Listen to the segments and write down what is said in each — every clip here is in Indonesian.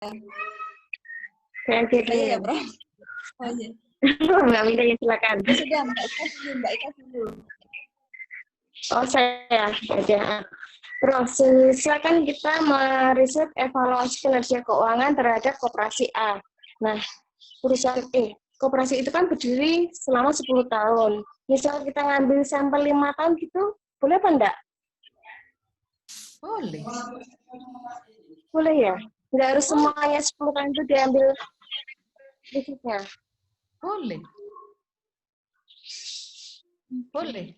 Saya Saya ya, Prof. Oh iya. Mbak Wida, ya silakan. Sudah, Mbak Ika dulu. Oh, saya ada. Terus silakan kita meriset evaluasi kinerja keuangan terhadap koperasi A. Nah, perusahaan koperasi itu kan berdiri selama 10 tahun. Misal kita ngambil sampel 5 tahun gitu, boleh apa enggak? Boleh. Boleh ya? Enggak harus semuanya 10 tahun itu diambil risetnya. Boleh. Boleh.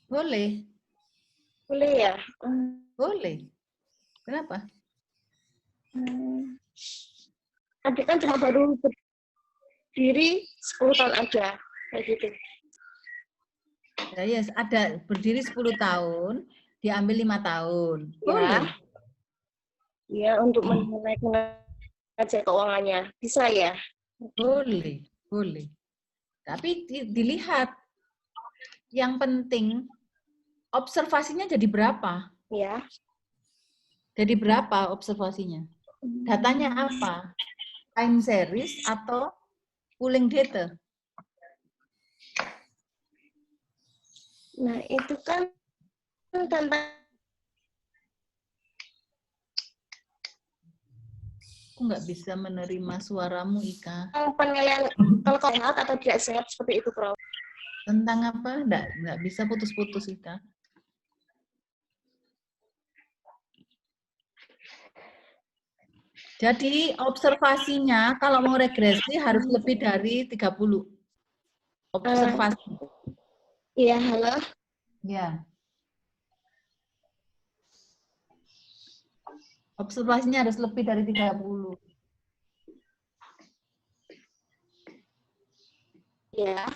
Boleh. Boleh ya? Boleh. Kenapa? Nanti kan cuma baru berdiri 10 tahun aja. Kayak gitu. Ya, yes, ada berdiri 10 tahun, diambil 5 tahun. Boleh. Ya, untuk menilai kinerja keuangannya. Bisa ya? Boleh. Boleh. Tapi dilihat. Yang penting, observasinya jadi berapa? Ya. Jadi berapa observasinya? Datanya apa? Time series atau pooling data? Nah, itu kan tentang Aku nggak bisa menerima suaramu, Ika. penilaian kalau sehat atau tidak sehat seperti itu, Prof. Tentang apa? Nggak bisa putus-putus, Ika. Jadi observasinya kalau mau regresi harus lebih dari 30. Observasi. Iya, halo. Ya. Observasinya harus lebih dari 30. Ya.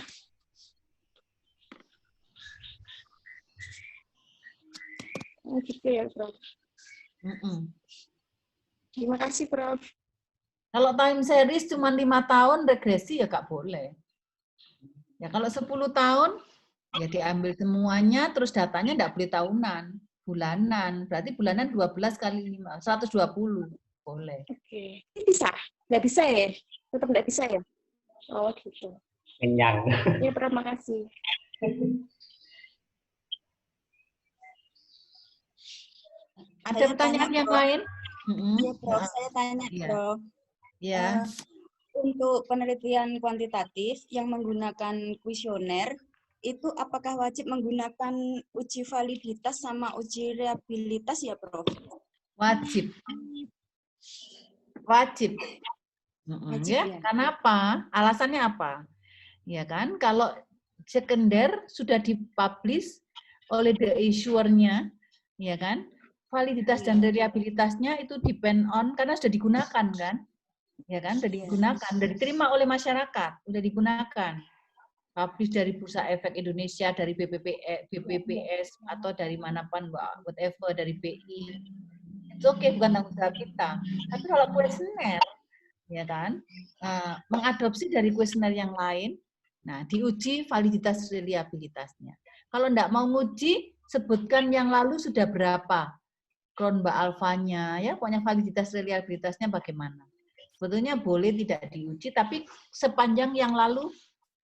Gitu ya, Prof. Terima kasih, Prof. Kalau time series cuma 5 tahun regresi ya nggak boleh. Ya kalau 10 tahun ya diambil semuanya terus datanya nggak boleh tahunan, bulanan. Berarti bulanan 12 kali 5, 120. Boleh. Oke. Bisa? Nggak bisa ya? Tetap nggak bisa ya? Oh, gitu. Kenyang. Ya, Prof, makasih. Ada pertanyaan yang lain? Iya, Prof. Saya tanya, Prof. Ya. Untuk penelitian kuantitatif yang menggunakan kuesioner, itu apakah wajib menggunakan uji validitas sama uji reliabilitas ya, Prof? Wajib. Wajib. Ya, kenapa? Alasannya apa? Ya kan, kalau sekunder sudah dipublish oleh the issuer-nya, ya kan, validitas dan reliabilitasnya itu depend on karena sudah digunakan kan, ya kan, sudah digunakan, sudah diterima oleh masyarakat, sudah digunakan, publish dari Bursa Efek Indonesia, dari BPPS atau dari manapun, whatever, dari BI, itu oke, bukan tanggung jawab kita. Tapi kalau kuesioner, ya kan, mengadopsi dari kuesioner yang lain. Nah, diuji validitas reliabilitasnya. Kalau enggak mau nguji, sebutkan yang lalu sudah berapa Kronba alfanya, ya, pokoknya validitas reliabilitasnya bagaimana. Sebetulnya boleh tidak diuji, tapi sepanjang yang lalu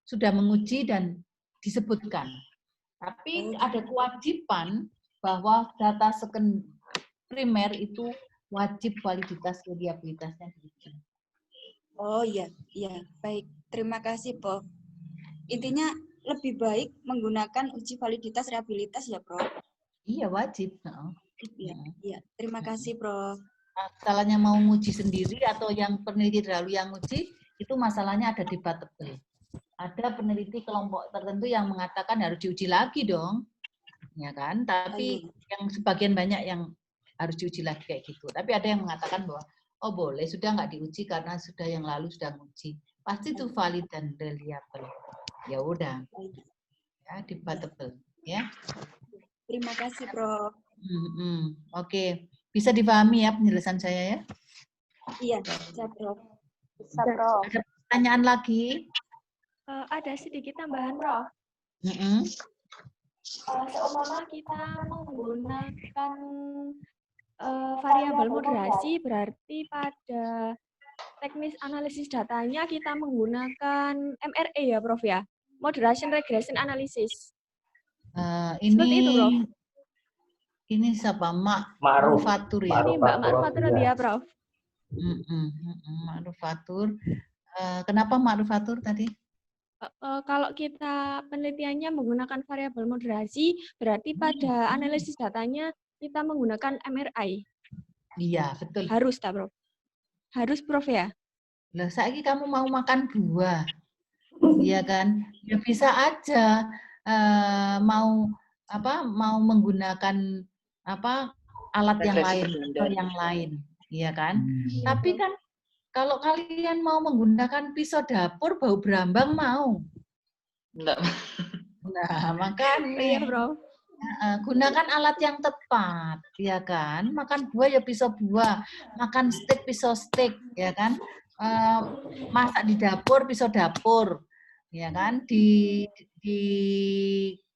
sudah menguji dan disebutkan. Tapi ada kewajiban bahwa data primer itu wajib validitas reliabilitasnya diuji. Oh iya, iya, baik. Terima kasih, Prof. Intinya lebih baik menggunakan uji validitas reliabilitas ya, Prof? Iya, wajib. Iya, iya. Terima kasih, Prof. Masalahnya mau nguji sendiri atau yang peneliti lalu yang nguji, itu masalahnya ada debatable. Ada peneliti kelompok tertentu yang mengatakan harus diuji lagi dong, ya kan? Tapi yang sebagian banyak yang harus diuji lagi kayak gitu. Tapi ada yang mengatakan bahwa oh boleh, sudah nggak diuji karena sudah yang lalu sudah nguji. Pasti itu valid dan reliable. Ya udah, ya debatable, ya. Terima kasih, Prof. Oke, bisa dipahami ya penjelasan saya ya? Iya, bisa, Prof. Bisa, Prof. Ada pertanyaan lagi? Ada sedikit tambahan, Prof. Seumpama kita menggunakan variabel moderasi berarti pada teknis analisis datanya kita menggunakan MRE ya, Prof ya? Moderation Regression Analysis. Seperti itu, Prof. Ini siapa? Ma'ruf Fatur ya? Ini Mbak Ma'rufatur dia, Prof. Ma'rufatur. Kenapa Ma'rufatur tadi? Kalau kita penelitiannya menggunakan variabel moderasi, berarti pada analisis datanya kita menggunakan MRI. Iya, betul. Harus, tak, Prof? Harus, Prof ya? Lah, saiki kamu mau makan buah, iya kan? Ya bisa aja mau menggunakan alat yang lain, atau yang lain, iya kan? Tapi kan kalau kalian mau menggunakan pisau dapur bau berambang mau? Enggak. Nah, makanya Iya, Prof. gunakan alat yang tepat, ya kan? Makan buah ya pisau buah, makan steak pisau steak, ya kan? Masak di dapur pisau dapur, ya kan? Di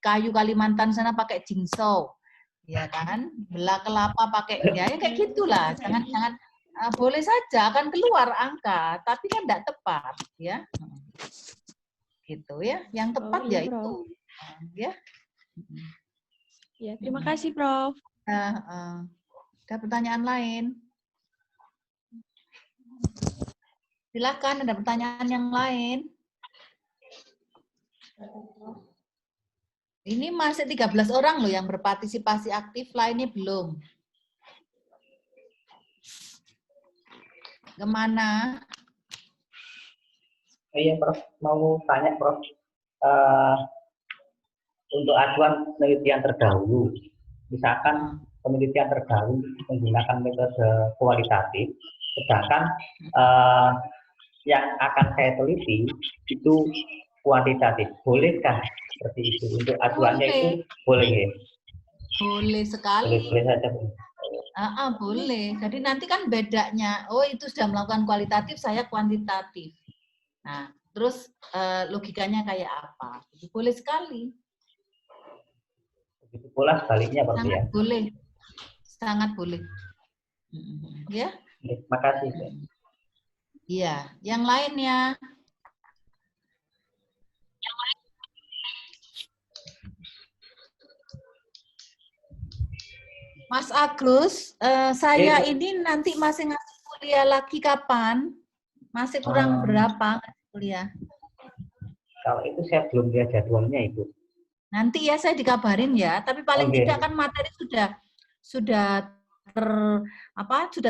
kayu Kalimantan sana pakai jingsaw, ya kan? Belah kelapa pakai ya kayak gitulah. Jangan boleh saja akan keluar angka, tapi kan tidak tepat, ya. Gitu ya. Yang tepat iya, ya itu, Prof. ya. Ya, terima kasih, Prof. Ada pertanyaan lain? Silakan, ada pertanyaan yang lain. Ini masih 13 orang loh yang berpartisipasi aktif, lainnya belum. Kemana? Iya, Prof. Mau tanya, Prof. Untuk acuan penelitian terdahulu, misalkan penelitian terdahulu menggunakan metode kualitatif, sedangkan yang akan saya teliti itu kuantitatif. Bolehkah seperti itu? Untuk acuannya itu boleh ya? Boleh sekali. Boleh saja. Boleh. Jadi nanti kan bedanya, oh itu sudah melakukan kualitatif, saya kuantitatif. Nah, terus logikanya kayak apa? Boleh sekali. Begitu pula sebaliknya, Prof. Sangat ya? boleh. Sangat boleh. Ya. Terima kasih. Iya. Yang lainnya. Mas Agus, saya ini nanti masih ngasih kuliah lagi kapan? Masih kurang berapa kuliah? Kalau itu saya belum lihat jadwalnya itu. Nanti ya saya dikabarin ya, tapi paling tidak kan materi sudah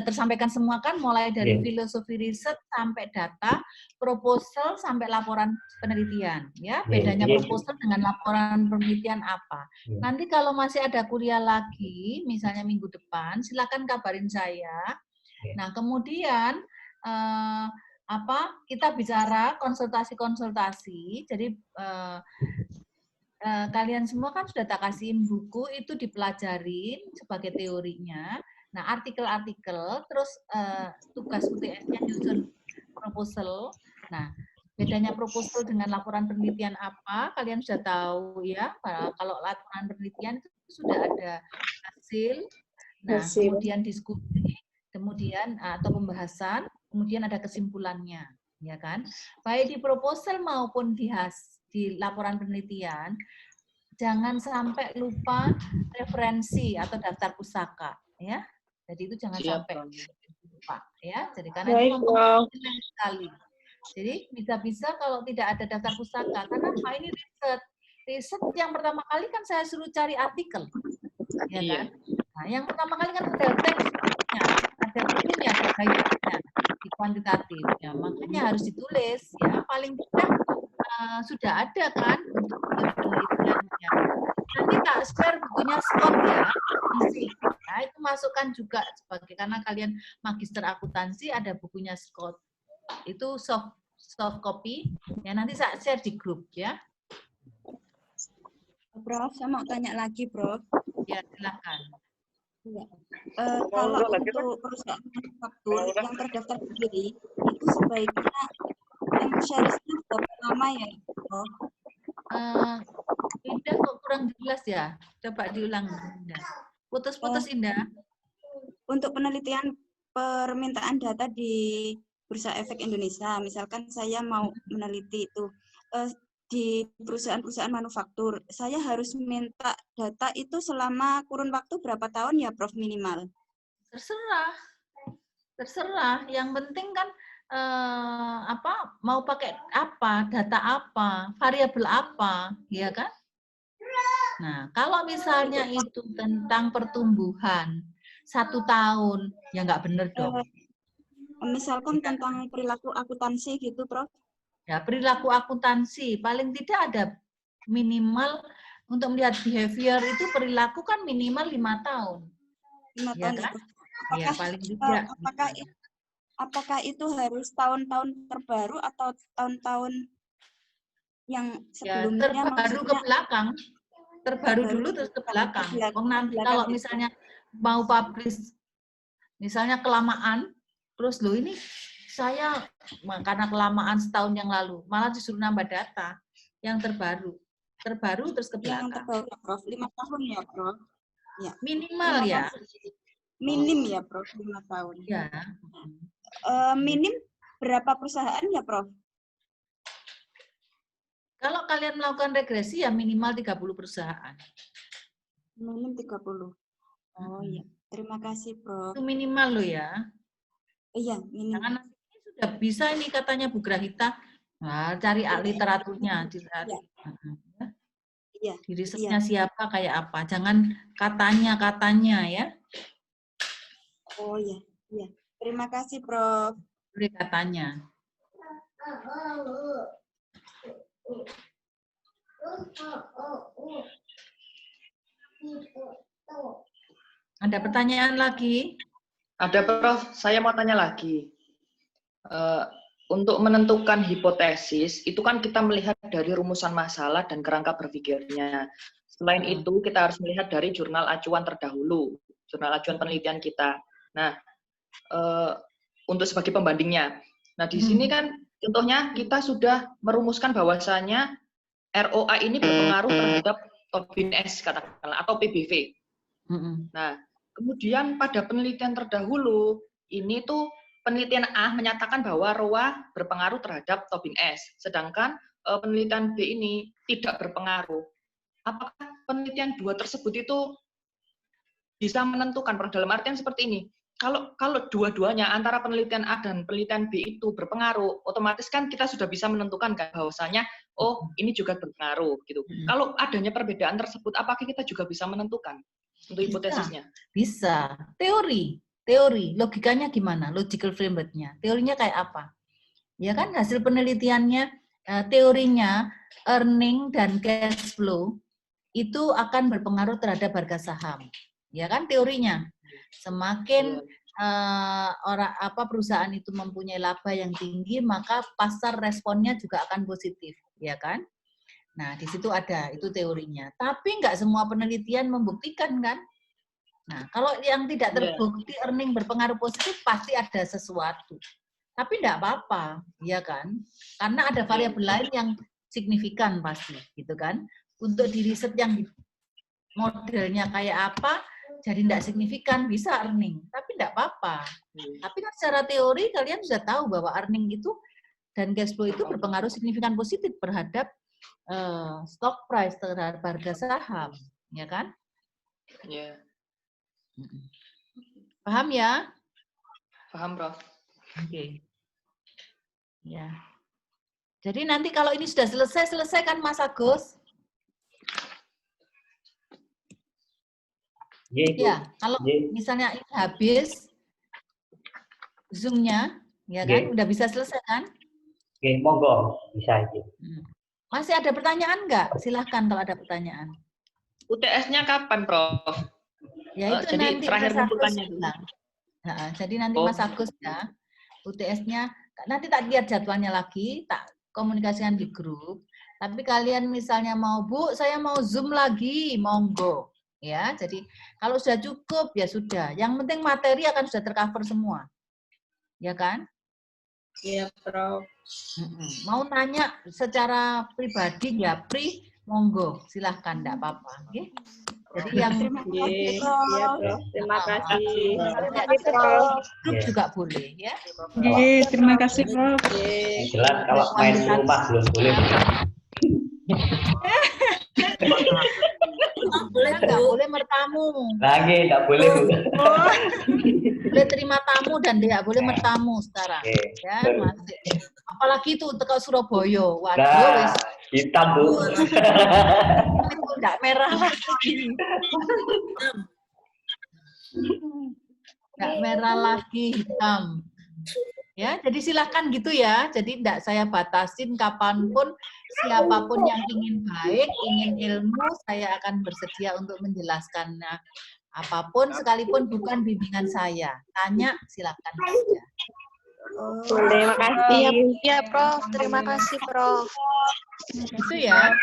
tersampaikan semua kan, mulai dari filosofi riset sampai data, proposal sampai laporan penelitian ya. Bedanya proposal dengan laporan penelitian apa? Nanti kalau masih ada kuliah lagi, misalnya minggu depan, silakan kabarin saya. Nah, kemudian kita bicara konsultasi. Jadi kalian semua kan sudah tak kasihin buku, itu dipelajarin sebagai teorinya. Nah, artikel-artikel, terus tugas UTS-nya nyusun proposal. Nah, bedanya proposal dengan laporan penelitian apa? Kalian sudah tahu ya. Kalau laporan penelitian itu sudah ada hasil. Nah, kemudian diskusi, kemudian atau pembahasan, kemudian ada kesimpulannya, ya kan? Baik di proposal maupun di laporan penelitian, jangan sampai lupa referensi atau daftar pusaka, ya. Jadi itu jangan sampai lupa, ya. Jadi karena itu mempengaruhi sekali. Jadi bisa-bisa kalau tidak ada daftar pusaka, karena ini riset yang pertama kali kan saya suruh cari artikel, ya kan. Nah, yang pertama kali kan ada teksnya, ada bukunya, ada guide-nya di kuantitatifnya, makanya harus ditulis, ya. Paling tidak sudah ada kan untuk penelitiannya. Nanti tak share bukunya Scott ya, nah, itu masukkan juga sebagai, karena kalian magister akuntansi ada bukunya Scott, itu soft copy ya, nanti saya share di grup ya. Prof, saya mau tanya lagi, Prof. Ya, silakan. Ya. Kalau untuk perusahaan manufaktur yang terdaftar sendiri, itu sebaiknya yang share-nya berapa lama ya, Prof? Indah kok kurang jelas ya? Coba diulang, Indah. Putus-putus, Indah. untuk penelitian permintaan data di Bursa Efek Indonesia, misalkan saya mau meneliti itu di perusahaan-perusahaan manufaktur, saya harus minta data itu selama kurun waktu berapa tahun ya, Prof, minimal? Terserah. Yang penting kan mau pakai apa, data apa, variabel apa, ya kan? Nah, kalau misalnya itu tentang pertumbuhan 1 tahun, ya nggak benar dong. Misalkan tentang perilaku akuntansi gitu, Prof. Ya, perilaku akuntansi paling tidak ada minimal untuk melihat behavior itu perilaku kan minimal 5 tahun. 5 ya tahun kan? itu. Ya, paling tidak. Apakah itu harus tahun-tahun terbaru atau tahun-tahun yang sebelumnya? Ya, terbaru ke belakang. Terbaru dulu terus ke belakang. Nanti kalau misalnya mau publish, misalnya kelamaan, terus loh ini saya karena kelamaan setahun yang lalu, malah disuruh nambah data yang terbaru terus ke belakang. Yang terbaru, Prof. 5 tahun ya, Prof. Ya. Minimal ya. Minim ya, Prof. 5 tahun. Ya. Minim berapa perusahaan ya, Prof? Kalau kalian melakukan regresi ya minimal 30 perusahaan. Minim 30. Oh iya. Terima kasih, Prof. Itu minimal loh ya. Iya, minim. Jangan nanti sudah bisa ini katanya Bu Grahita. Nah, cari literaturnya. Iya. Di risetnya siapa kayak apa. Jangan katanya ya. Oh iya. Iya. Terima kasih, Prof. Beri katanya. Ada pertanyaan lagi? Ada, Prof. Saya mau tanya lagi. Untuk menentukan hipotesis, itu kan kita melihat dari rumusan masalah dan kerangka berpikirnya. Selain itu, kita harus melihat dari jurnal acuan terdahulu, jurnal acuan penelitian kita. Nah, untuk sebagai pembandingnya. Nah, di sini kan contohnya kita sudah merumuskan bahwasanya ROA ini berpengaruh terhadap Tobin S katakanlah atau PBV. Nah, kemudian pada penelitian terdahulu ini tuh penelitian A menyatakan bahwa ROA berpengaruh terhadap Tobin S, sedangkan penelitian B ini tidak berpengaruh. Apakah penelitian dua tersebut itu bisa menentukan, dalam artian seperti ini? Kalau dua-duanya antara penelitian A dan penelitian B itu berpengaruh, otomatis kan kita sudah bisa menentukan kan bahwasanya oh ini juga berpengaruh gitu. Kalau adanya perbedaan tersebut, apakah kita juga bisa menentukan untuk hipotesisnya? Bisa. Teori, logikanya gimana? Logical framework-nya. Teorinya kayak apa? Ya kan hasil penelitiannya, teorinya earning dan cash flow itu akan berpengaruh terhadap harga saham. Ya kan teorinya. Semakin perusahaan itu mempunyai laba yang tinggi, maka pasar responnya juga akan positif, ya kan? Nah, di situ ada, itu teorinya. Tapi nggak semua penelitian membuktikan kan? Nah, kalau yang tidak terbukti earning berpengaruh positif, pasti ada sesuatu. Tapi enggak apa-apa, ya kan? Karena ada variabel lain yang signifikan pasti, gitu kan? Untuk di riset yang modelnya kayak apa, jadi enggak signifikan, bisa earning. Tapi enggak apa-apa. Tapi kan secara teori kalian sudah tahu bahwa earning itu dan cash flow itu berpengaruh signifikan positif terhadap stock price, terhadap harga saham, ya kan? Iya. Paham ya? Paham, Prof. Oke. Ya. Jadi nanti kalau ini sudah selesai kan Mas Agus? Ya, kalau misalnya ini habis Zoom-nya, ya kan? Udah bisa selesai kan? Oke, monggo bisa aja. Masih ada pertanyaan nggak? Silahkan kalau ada pertanyaan. UTS-nya kapan, Prof? Ya itu jadi nanti terakhir Mas Agus ngumpulkannya bilang. Nah, jadi nanti Mas Agus ya, UTS-nya nanti tak lihat jadwalnya lagi, tak komunikasikan di grup. Tapi kalian misalnya mau, Bu, saya mau Zoom lagi, monggo. Ya, jadi kalau sudah cukup ya sudah. Yang penting materi akan sudah tercover semua. Ya kan? Iya, Prof. Mau tanya secara pribadi ya, monggo, silahkan, enggak apa-apa. Okay? Jadi yang Terima kasih, Prof. Iya, Prof. Terima kasih. Terima kasih, Prof. grup juga boleh ya. Terima kasih, Prof. Yang jelas kalau main di rumah belum boleh. Nggak boleh bertamu. Lagi nggak boleh, Bu. Boleh terima tamu dan tidak boleh bertamu sekarang. Oke. Ya, masih. Apalagi itu untuk Surabaya. Waduh, Nah, wis hitam, Bu. itu enggak merah lagi. Enggak merah lagi, hitam. Ya, jadi silakan gitu ya. Jadi enggak saya batasin kapanpun, siapapun yang ingin baik, ingin ilmu, saya akan bersedia untuk menjelaskannya. Apapun, sekalipun bukan bimbingan saya. Tanya, silakan saja. Boleh, makasih. Iya, Prof. Terima kasih, Prof. Itu ya.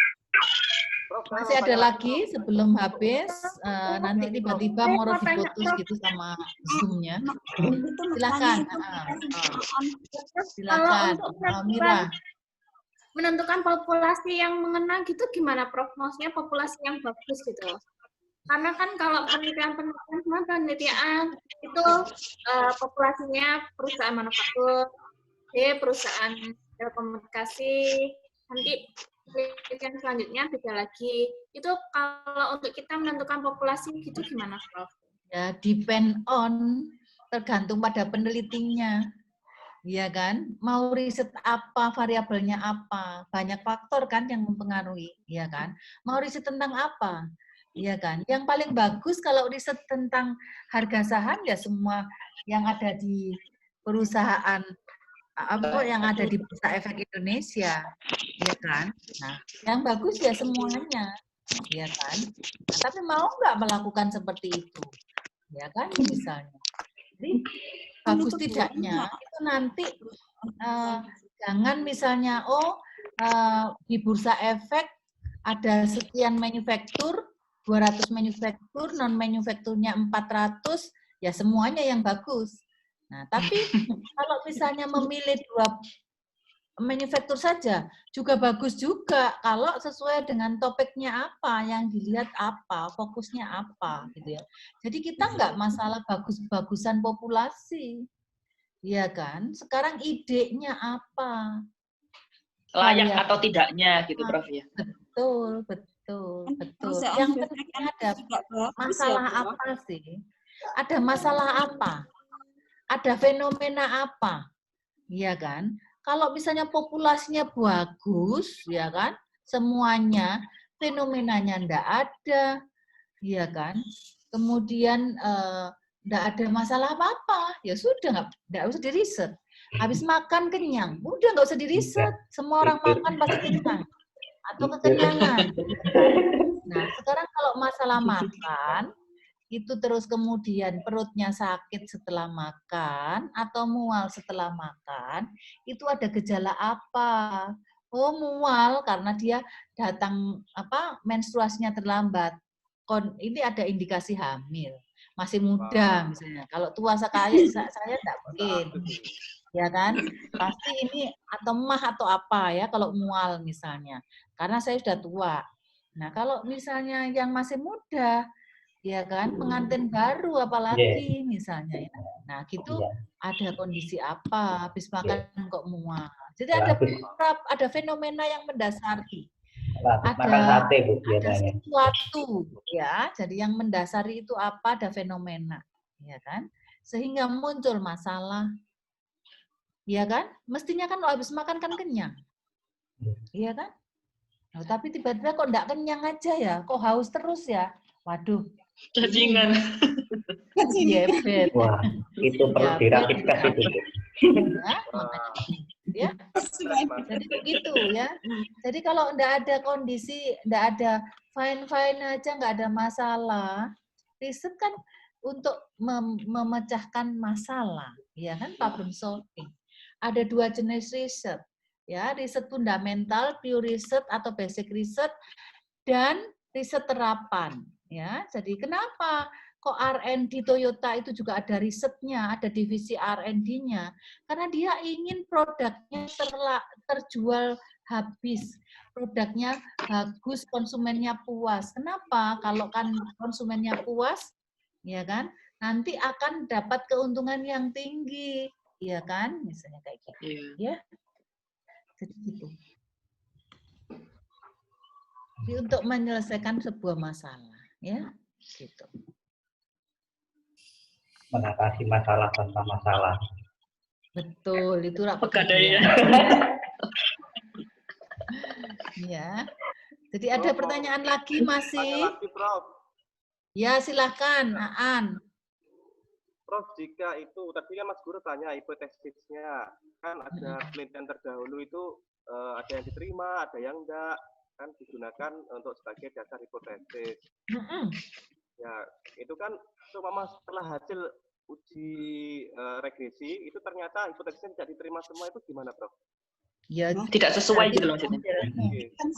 Masih ada lagi sebelum habis, nanti tiba-tiba mau diputus gitu sama Zoom-nya. Silakan. Silakan. Mira. Menentukan populasi yang mengena gitu gimana, Prof? Maksudnya populasi yang bagus gitu. Karena kan kalau penelitian itu populasinya perusahaan manufaktur, perusahaan telekomunikasi, nanti penelitian selanjutnya beda lagi. Itu kalau untuk kita menentukan populasi gitu gimana, Prof? Ya, depend on, tergantung pada penelitinya. Iya kan? Mau riset apa, variabelnya apa? Banyak faktor kan yang mempengaruhi, iya kan? Mau riset tentang apa? Iya kan? Yang paling bagus kalau riset tentang harga saham ya semua yang ada di perusahaan apa yang ada di Bursa Efek Indonesia, ya kan? Nah, yang bagus ya semuanya, ya kan? Nah, tapi mau nggak melakukan seperti itu, ya kan? Misalnya, jadi bagus tidaknya itu nanti jangan misalnya di Bursa Efek ada sekian manufaktur, 200 manufaktur, non-manufakturnya 400, ya semuanya yang bagus. Nah, tapi kalau misalnya memilih 2 manufaktur saja, juga bagus juga kalau sesuai dengan topiknya apa, yang dilihat apa, fokusnya apa, gitu ya. Jadi kita nggak masalah bagus-bagusan populasi, ya kan? Sekarang idenya apa? Layak atau tidaknya, gitu, Prof, ya? Betul. Yang penting ada masalah apa sih? Ada masalah apa? Ada fenomena apa? Iya kan? Kalau misalnya populasinya bagus, ya kan? Semuanya, fenomenanya ndak ada, iya kan? Kemudian ndak ada masalah apa-apa, ya sudah nggak usah diriset. Habis makan kenyang, udah nggak usah diriset. Semua orang makan pasti kenyang atau kekenyangan. Nah, sekarang kalau masalah makan, itu terus kemudian perutnya sakit setelah makan atau mual setelah makan, itu ada gejala apa? Oh, mual karena dia datang menstruasinya terlambat. Ini ada indikasi hamil. Masih muda misalnya. Kalau tua sekali saya enggak mungkin. Ya kan? Pasti ini atau mah atau apa ya kalau mual misalnya. Karena saya sudah tua. Nah, kalau misalnya yang masih muda, ya kan, pengantin baru apalagi misalnya. Ya. Nah, gitu ada kondisi apa, habis makan kok mual. Jadi ada fenomena yang mendasari. Ada sesuatu, ya. Jadi yang mendasari itu apa? Ada fenomena, ya kan? Sehingga muncul masalah. Iya kan? Mestinya kan kalau habis makan kan kenyang. Iya kan? Nah, tapi tiba-tiba kok enggak kenyang aja ya? Kok haus terus ya? Waduh. Cacingan. Diabetes. Wah, itu perlu dirapitkan itu. Ya. Jadi begitu ya. Jadi kalau enggak ada kondisi, enggak ada fine-fine aja, enggak ada masalah. Riset kan untuk memecahkan masalah, ya kan, problem solving. Ada 2 jenis riset, ya, riset fundamental, pure riset atau basic riset, dan riset terapan, ya. Jadi kenapa kok R&D Toyota itu juga ada risetnya, ada divisi R&D-nya? Karena dia ingin produknya terjual habis. Produknya bagus, konsumennya puas. Kenapa? Kalau kan konsumennya puas, ya kan, nanti akan dapat keuntungan yang tinggi, ya kan? Misalnya kayak gitu, ya. Jadi gitu. Jadi untuk menyelesaikan sebuah masalah, ya, gitu. Mengatasi masalah tanpa masalah. Betul, itu Pegadaian. Ya. Jadi ada pertanyaan lagi masih? Lagi, Prof. Ya, silahkan, Aan. Prof, jika itu tadi kan Mas Guru tanya hipotesisnya, kan ada penelitian terdahulu itu ada yang diterima, ada yang enggak, kan digunakan untuk sebagai dasar hipotesis. Ya, itu kan cuma setelah hasil uji regresi itu ternyata hipotesisnya tidak diterima semua, itu gimana, Prof? Ya, tidak sesuai gitu maksudnya.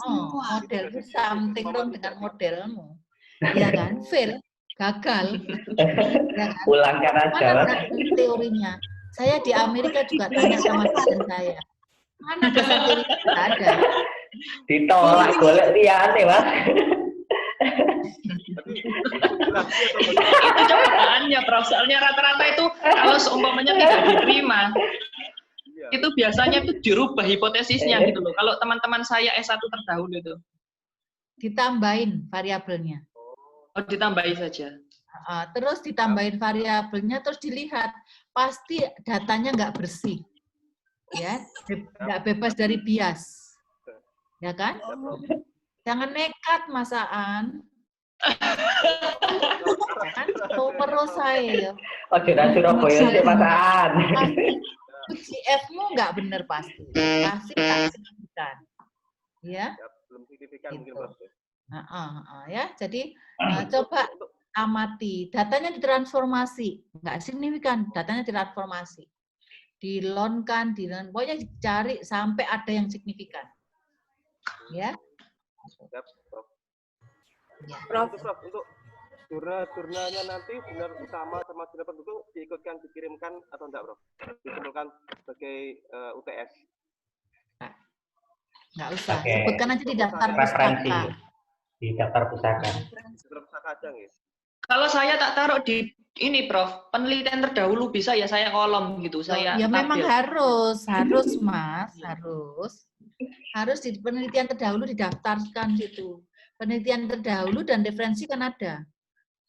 Modelmu something wrong dengan modelmu. Ya kan? Fail, gagal. Ya kan? Ulangkan aja. Mana teorinya? Saya di Amerika juga tanya sama dosen saya. Mana dasar teorinya? Tidak ada. Ditolak golek liyane, Mas. Itu cobaannya, Prof. Soalnya rata-rata itu kalau seumpamanya tidak diterima, itu biasanya itu dirubah hipotesisnya gitu loh. Kalau teman-teman saya S1 terdahulu itu. Ditambahin variabelnya. Oh, ditambahin saja. Terus ditambahin variabelnya, terus dilihat. Pasti datanya nggak bersih. Ya, nggak bebas dari bias. Ya kan? Jangan nekat, Masaan. Kan terus saya. Oke, dan Surabaya sih Masaan. UGF-mu nggak benar pasti. Pasti tak signifikan. Ya. Belum signifikan gitu. mungkin, Prof. Ya, jadi coba amati. Datanya ditransformasi. Nggak signifikan, datanya ditransformasi. Dilonkan, pokoknya cari sampai ada yang signifikan. Ya. Ya, Prof. Ya. Prof, untuk jurnalnya nanti benar sama jurnal penduduk diikutkan, dikirimkan atau enggak, Prof? Dikumpulkan sebagai UTS. Nggak usah, Oke. sebutkan aja di daftar Referensi pustaka. di daftar pustaka. Daftar pustaka aja, nggih. Kalau saya tak taruh di ini, Prof, penelitian terdahulu bisa ya saya kolom gitu, saya Ya memang tampil. harus Mas, harus di penelitian terdahulu didaftarkan situ. Penelitian terdahulu dan referensi kan ada.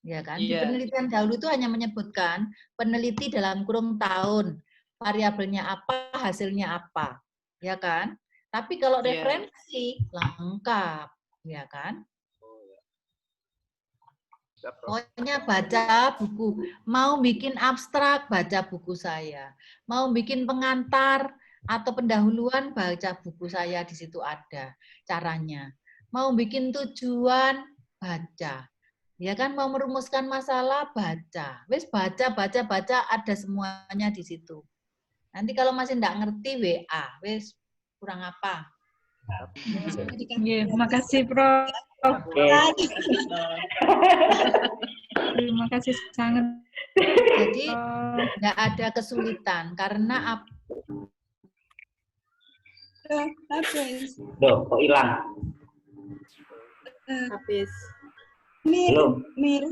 Ya kan? Di penelitian dahulu itu hanya menyebutkan peneliti dalam kurung tahun, variabelnya apa, hasilnya apa. Ya kan? Tapi kalau referensi lengkap, ya kan? Pokoknya baca buku. Mau bikin abstrak, baca buku saya. Mau bikin pengantar atau pendahuluan, baca buku saya, di situ ada caranya. Mau bikin tujuan, baca. Ya kan, mau merumuskan masalah, baca. Wis baca, ada semuanya di situ. Nanti kalau masih enggak ngerti, WA. Wis kurang apa? Terima kasih, Prof. Terima kasih sangat. Jadi enggak ada kesulitan karena Habis. Loh, kok hilang? Habis. Belum. Mir,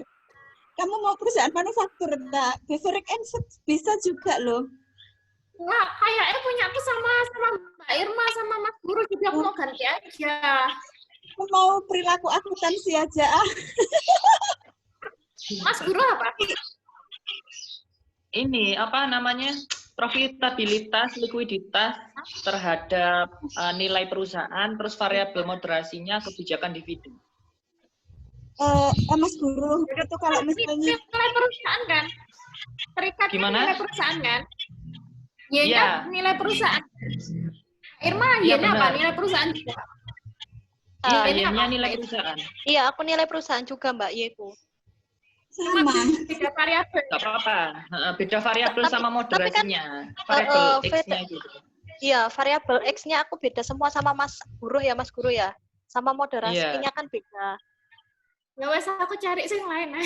kamu mau perusahaan manufaktur enggak? Beverage and Foods bisa juga loh. Nggak, kayaknya punya aku sama Mbak Irma sama Mas Guru juga mau ganti aja. Aku mau perilaku akuntansi aja. Mas Guru apa? Ini apa namanya? Profitabilitas, likuiditas terhadap nilai perusahaan, terus variabel moderasinya, kebijakan dividen. Mas Guru, itu kalau misalnya nilai perusahaan kan? Terikat nilai perusahaan kan? Iya. Nilai perusahaan. Irma, Y-nya apa? Nilai perusahaan juga. Iya, nilai perusahaan. Iya, aku nilai perusahaan juga, Mbak Y-ku. sama. Beda variabel. Nggak apa-apa. Beda variabel sama moderasinya. Variabel X-nya gitu. Iya, variabel X-nya aku beda semua sama Mas Guru ya, Mas Guru ya. Sama moderasinya kan beda. Ya wes aku cari sing lain.